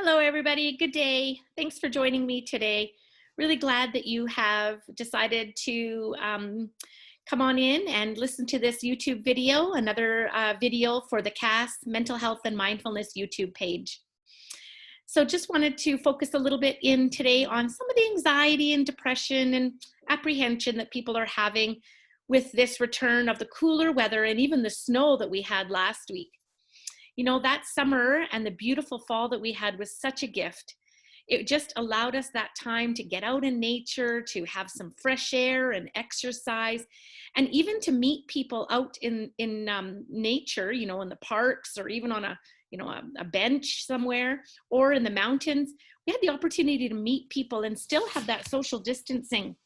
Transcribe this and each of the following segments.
Hello, everybody. Good day. Thanks for joining me today. Really glad that you have decided to come on in and listen to this YouTube video, another video for the CAS Mental Health and Mindfulness YouTube page. So just wanted to focus a little bit in today on some of the anxiety and depression and apprehension that people are having with this return of the cooler weather and even the snow that we had last week. You know, that summer and the beautiful fall that we had was such a gift. It just allowed us that time to get out in nature, to have some fresh air and exercise, and even to meet people out in nature, you know, in the parks or even on a bench somewhere or in the mountains. We had the opportunity to meet people and still have that social distancing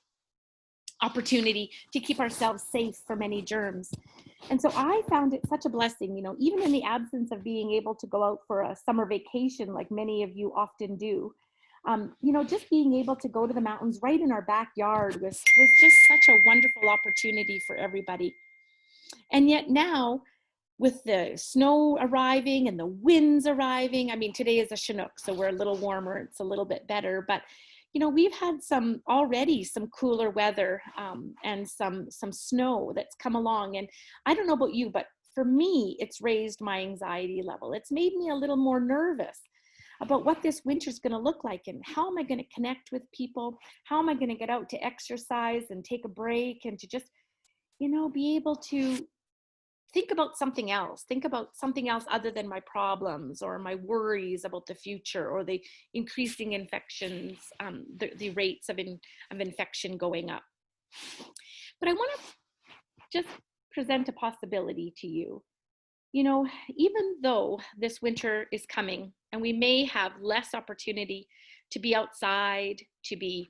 opportunity to keep ourselves safe from any germs. And so I found it such a blessing, you know, even in the absence of being able to go out for a summer vacation like many of you often do, you know, just being able to go to the mountains right in our backyard was just such a wonderful opportunity for everybody. And yet now, with the snow arriving and the winds arriving, I mean, today is a Chinook, so we're a little warmer, it's a little bit better, but you know, we've had some cooler weather and some snow that's come along. And I don't know about you, but for me, it's raised my anxiety level. It's made me a little more nervous about what this winter is going to look like and how am I going to connect with people? How am I going to get out to exercise and take a break and to just, you know, be able to think about something else other than my problems or my worries about the future or the increasing infections, the rates of infection going up. But I want to just present a possibility to you. You know, even though this winter is coming and we may have less opportunity to be outside, to be,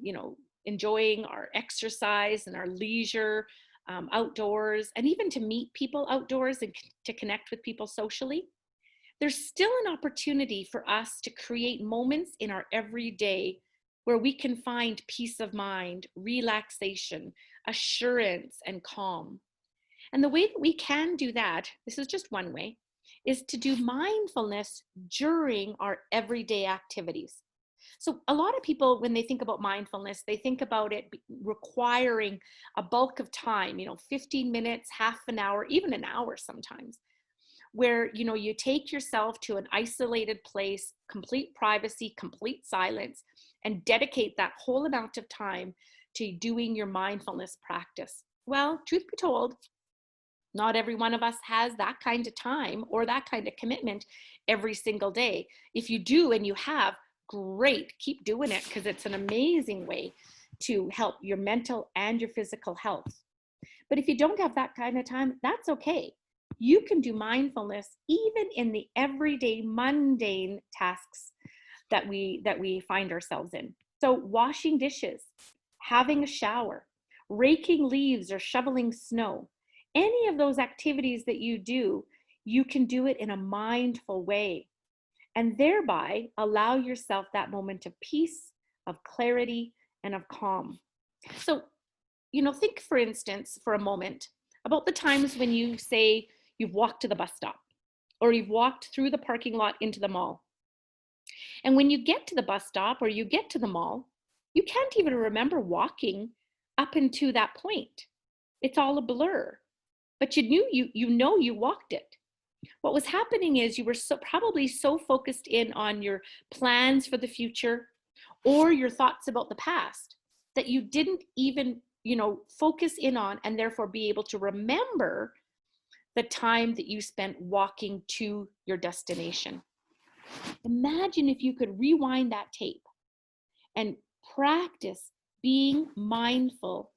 you know, enjoying our exercise and our leisure, outdoors, and even to meet people outdoors and to connect with people socially, there's still an opportunity for us to create moments in our everyday where we can find peace of mind, relaxation, assurance, and calm. And the way that we can do that, this is just one way, is to do mindfulness during our everyday activities. So a lot of people, when they think about mindfulness, they think about it requiring a bulk of time, you know, 15 minutes, half an hour, even an hour sometimes, where, you know, you take yourself to an isolated place, complete privacy, complete silence, and dedicate that whole amount of time to doing your mindfulness practice. Well, truth be told, not every one of us has that kind of time or that kind of commitment every single day. If you do and you have, great, keep doing it because it's an amazing way to help your mental and your physical health. But if you don't have that kind of time, that's okay. You can do mindfulness even in the everyday mundane tasks that we find ourselves in. So washing dishes, having a shower, raking leaves or shoveling snow, any of those activities that you do, you can do it in a mindful way and thereby allow yourself that moment of peace, of clarity, and of calm. So, you know, think for instance, for a moment, about the times when you say you've walked to the bus stop or you've walked through the parking lot into the mall. And when you get to the bus stop or you get to the mall, you can't even remember walking up into that point. It's all a blur, but you know you walked it. What was happening is you were probably so focused in on your plans for the future or your thoughts about the past that you didn't even, you know, focus in on and therefore be able to remember the time that you spent walking to your destination. Imagine if you could rewind that tape and practice being mindful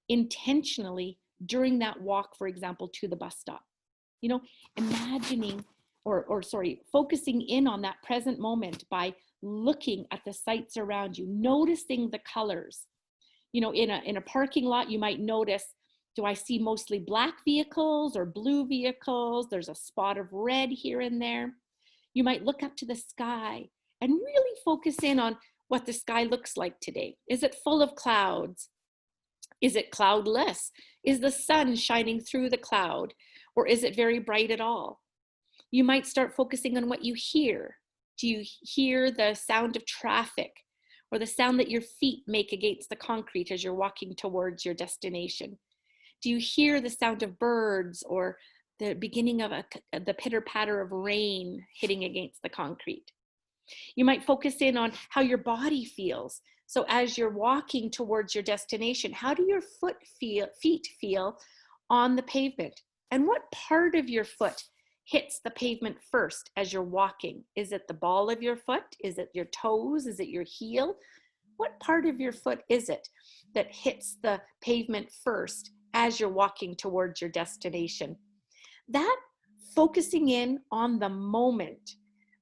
intentionally during that walk, for example, to the bus stop. You know, imagining focusing in on that present moment by looking at the sights around you, noticing the colors. You know, in a parking lot, you might notice, do I see mostly black vehicles or blue vehicles? There's a spot of red here and there. You might look up to the sky and really focus in on what the sky looks like today. Is it full of clouds? Is it cloudless? Is the sun shining through the cloud? Or is it very bright at all? You might start focusing on what you hear. Do you hear the sound of traffic or the sound that your feet make against the concrete as you're walking towards your destination? Do you hear the sound of birds or the beginning of the pitter patter of rain hitting against the concrete? You might focus in on how your body feels. So as you're walking towards your destination, how do your feet feel on the pavement? And what part of your foot hits the pavement first as you're walking? Is it the ball of your foot? Is it your toes? Is it your heel? What part of your foot is it that hits the pavement first as you're walking towards your destination? That focusing in on the moment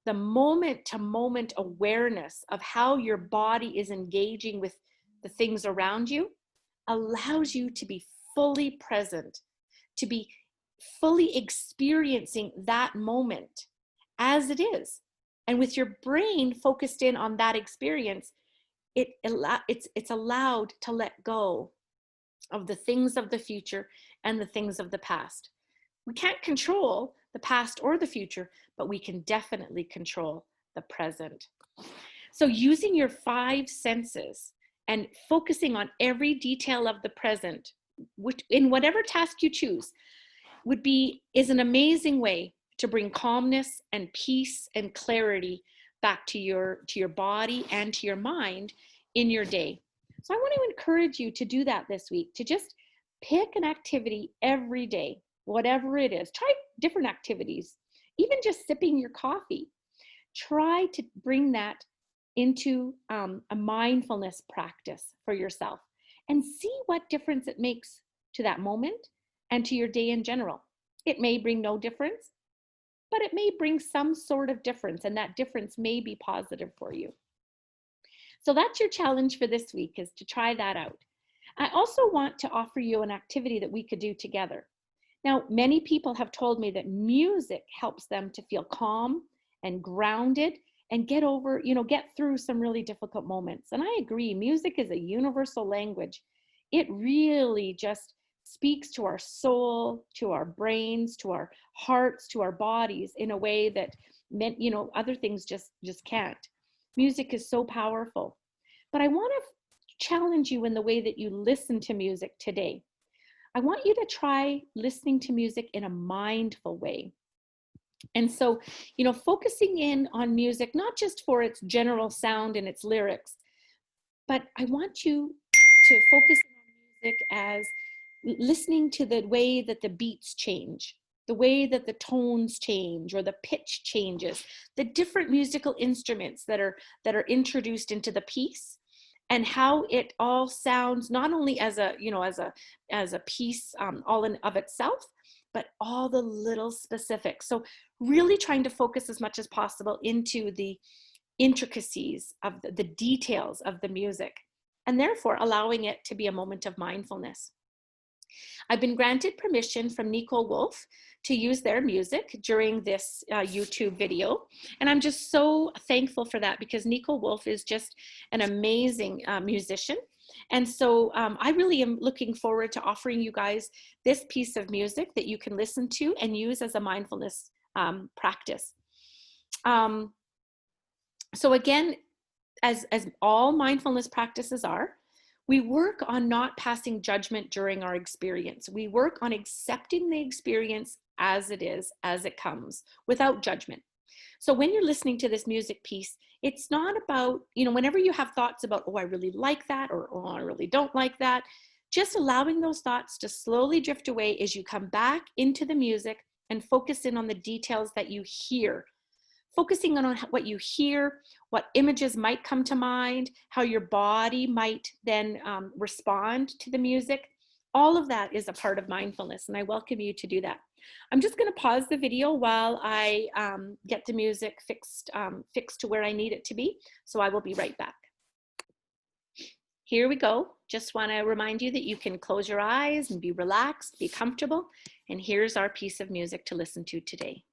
to moment awareness of how your body is engaging with the things around you allows you to be fully present, to be fully experiencing that moment as it is. And with your brain focused in on that experience, it's allowed to let go of the things of the future and the things of the past. We can't control the past or the future, but we can definitely control the present. So using your 5 senses and focusing on every detail of the present, which in whatever task you choose, is an amazing way to bring calmness and peace and clarity back to your body and to your mind in your day. So I want to encourage you to do that this week, to just pick an activity every day, whatever it is. Try different activities, even just sipping your coffee. Try to bring that into a mindfulness practice for yourself and see what difference it makes to that moment and to your day in general. It may bring no difference, but it may bring some sort of difference, and that difference may be positive for you. So that's your challenge for this week, is to try that out. I also want to offer you an activity that we could do together. Now, many people have told me that music helps them to feel calm and grounded and get through some really difficult moments. And I agree, music is a universal language. It really just speaks to our soul, to our brains, to our hearts, to our bodies in a way that other things just can't. Music is so powerful. But I want to challenge you in the way that you listen to music today. I want you to try listening to music in a mindful way. And so, focusing in on music, not just for its general sound and its lyrics, but I want you to focus on music as listening to the way that the beats change, the way that the tones change or the pitch changes, the different musical instruments that are introduced into the piece, and how it all sounds not only as a piece all in of itself, but all the little specifics. So really trying to focus as much as possible into the intricacies of the details of the music, and therefore allowing it to be a moment of mindfulness. I've been granted permission from NekoWolf to use their music during this YouTube video. And I'm just so thankful for that, because NekoWolf is just an amazing musician. And so I really am looking forward to offering you guys this piece of music that you can listen to and use as a mindfulness practice. So again, as all mindfulness practices are, we work on not passing judgment during our experience. We work on accepting the experience as it is, as it comes, without judgment. So when you're listening to this music piece, it's not about, whenever you have thoughts about, oh, I really like that, or oh, I really don't like that, just allowing those thoughts to slowly drift away as you come back into the music and focus in on the details that you hear. Focusing on what you hear, what images might come to mind, how your body might then respond to the music. All of that is a part of mindfulness, and I welcome you to do that. I'm just going to pause the video while I get the music fixed to where I need it to be. So I will be right back. Here we go. Just want to remind you that you can close your eyes and be relaxed, be comfortable. And here's our piece of music to listen to today.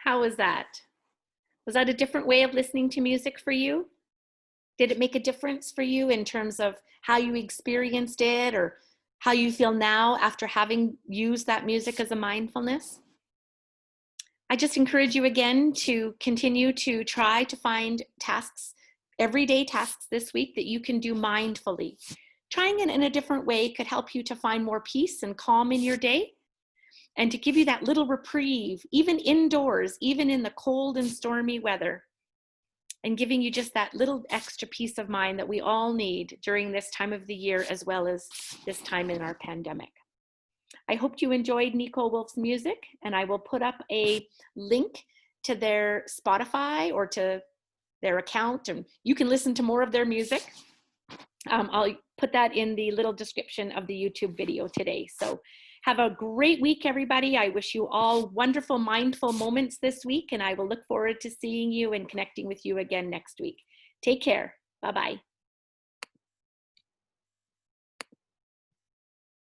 How was that? Was that a different way of listening to music for you? Did it make a difference for you in terms of how you experienced it or how you feel now after having used that music as a mindfulness? I just encourage you again to continue to try to find tasks, everyday tasks this week that you can do mindfully. Trying it in a different way could help you to find more peace and calm in your day and to give you that little reprieve, even indoors, even in the cold and stormy weather, and giving you just that little extra peace of mind that we all need during this time of the year as well as this time in our pandemic. I hope you enjoyed NekoWolf's music, and I will put up a link to their Spotify or to their account, and you can listen to more of their music. I'll put that in the little description of the YouTube video today. So have a great week, everybody. I wish you all wonderful, mindful moments this week, and I will look forward to seeing you and connecting with you again next week. Take care. Bye-bye.